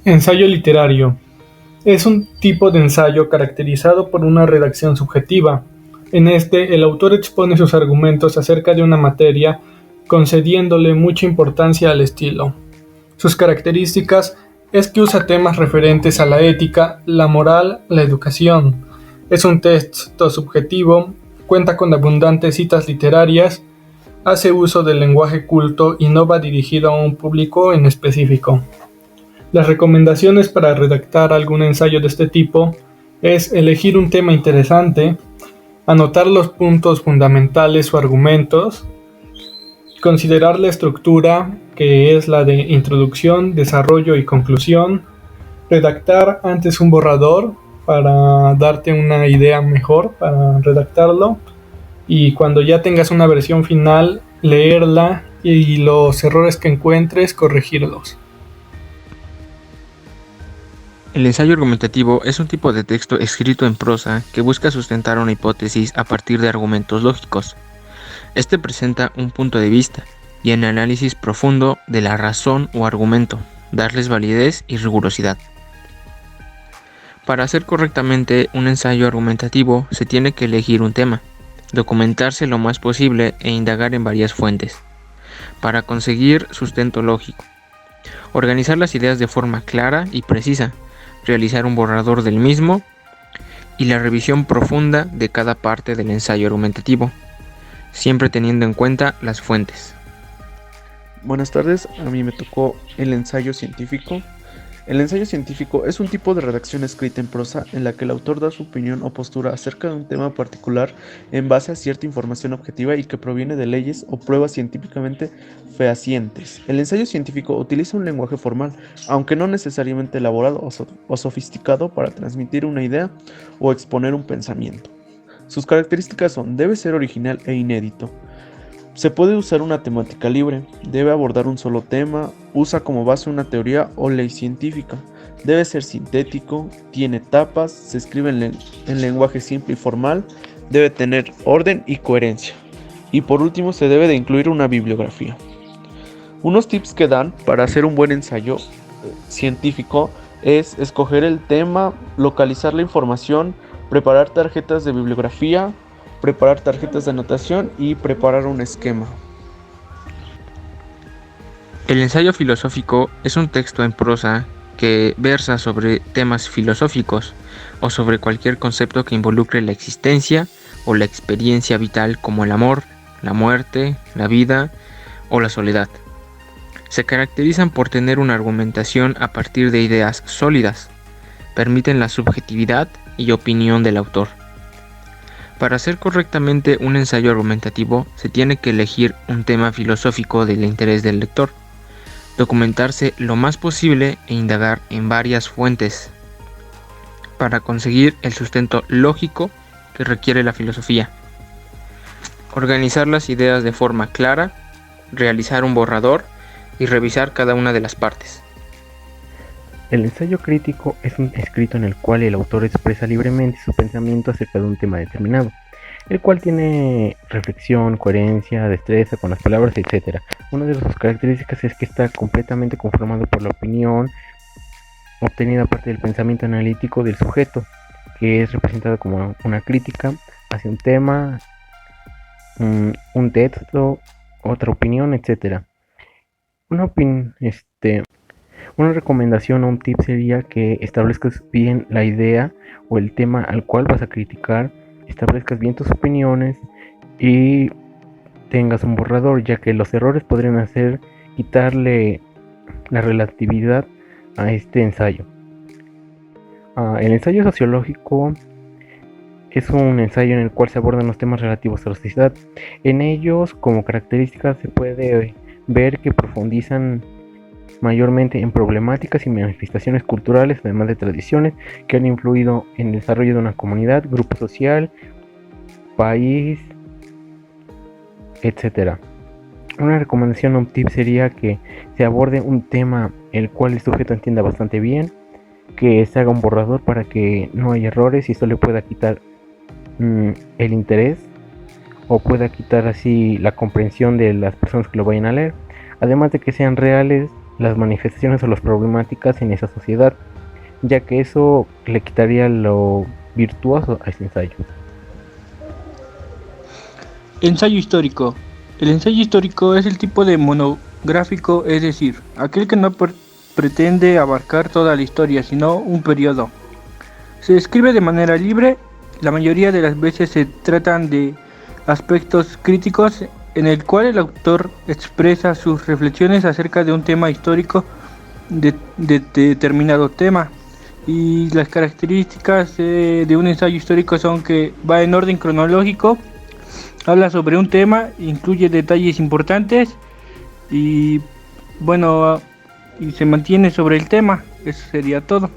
Ensayo literario. Es un tipo de ensayo caracterizado por una redacción subjetiva. En este, el autor expone sus argumentos acerca de una materia, concediéndole mucha importancia al estilo. Sus características es que usa temas referentes a la ética, la moral, la educación. Es un texto subjetivo, cuenta con abundantes citas literarias, hace uso del lenguaje culto y no va dirigido a un público en específico. Las recomendaciones para redactar algún ensayo de este tipo es elegir un tema interesante, anotar los puntos fundamentales o argumentos, considerar la estructura, que es la de introducción, desarrollo y conclusión, redactar antes un borrador para darte una idea mejor para redactarlo y cuando ya tengas una versión final, leerla y los errores que encuentres, corregirlos. El ensayo argumentativo es un tipo de texto escrito en prosa que busca sustentar una hipótesis a partir de argumentos lógicos. Este presenta un punto de vista y el análisis profundo de la razón o argumento, darles validez y rigurosidad. Para hacer correctamente un ensayo argumentativo se tiene que elegir un tema, documentarse lo más posible e indagar en varias fuentes, para conseguir sustento lógico, organizar las ideas de forma clara y precisa, realizar un borrador del mismo y la revisión profunda de cada parte del ensayo argumentativo, siempre teniendo en cuenta las fuentes. Buenas tardes, a mí me tocó el ensayo científico. El ensayo científico es un tipo de redacción escrita en prosa en la que el autor da su opinión o postura acerca de un tema particular en base a cierta información objetiva y que proviene de leyes o pruebas científicamente fehacientes. El ensayo científico utiliza un lenguaje formal, aunque no necesariamente elaborado o sofisticado para transmitir una idea o exponer un pensamiento. Sus características son: debe ser original e inédito. Se puede usar una temática libre, debe abordar un solo tema, usa como base una teoría o ley científica, debe ser sintético, tiene etapas, se escribe en lenguaje simple y formal, debe tener orden y coherencia. Y por último, se debe de incluir una bibliografía. Unos tips que dan para hacer un buen ensayo científico es escoger el tema, localizar la información, preparar tarjetas de bibliografía, preparar tarjetas de anotación y preparar un esquema. El ensayo filosófico es un texto en prosa que versa sobre temas filosóficos o sobre cualquier concepto que involucre la existencia o la experiencia vital como el amor, la muerte, la vida o la soledad. Se caracterizan por tener una argumentación a partir de ideas sólidas, permiten la subjetividad y opinión del autor. Para hacer correctamente un ensayo argumentativo se tiene que elegir un tema filosófico del interés del lector, documentarse lo más posible e indagar en varias fuentes para conseguir el sustento lógico que requiere la filosofía, organizar las ideas de forma clara, realizar un borrador y revisar cada una de las partes. El ensayo crítico es un escrito en el cual el autor expresa libremente su pensamiento acerca de un tema determinado, el cual tiene reflexión, coherencia, destreza con las palabras, etc. Una de sus características es que está completamente conformado por la opinión obtenida a partir del pensamiento analítico del sujeto, que es representado como una crítica hacia un tema, un texto, otra opinión, etc. Una recomendación o un tip sería que establezcas bien la idea o el tema al cual vas a criticar, establezcas bien tus opiniones y tengas un borrador, ya que los errores podrían hacer quitarle la relatividad a este ensayo. El ensayo sociológico es un ensayo en el cual se abordan los temas relativos a la sociedad. En ellos, como características, se puede ver que profundizan mayormente en problemáticas y manifestaciones culturales, además de tradiciones que han influido en el desarrollo de una comunidad, grupo social, país, etc. Una recomendación o un tip sería que se aborde un tema el cual el sujeto entienda bastante bien, que se haga un borrador para que no haya errores y esto le pueda quitar el interés o pueda quitar así la comprensión de las personas que lo vayan a leer, además de que sean reales las manifestaciones o las problemáticas en esa sociedad, ya que eso le quitaría lo virtuoso a ese ensayo. Ensayo histórico. El ensayo histórico es el tipo de monográfico, es decir, aquel que no pretende abarcar toda la historia, sino un periodo. Se escribe de manera libre, la mayoría de las veces se tratan de aspectos críticos en el cual el autor expresa sus reflexiones acerca de un tema histórico de determinado tema. Y las características de un ensayo histórico son que va en orden cronológico, habla sobre un tema, incluye detalles importantes y bueno, y se mantiene sobre el tema. Eso sería todo.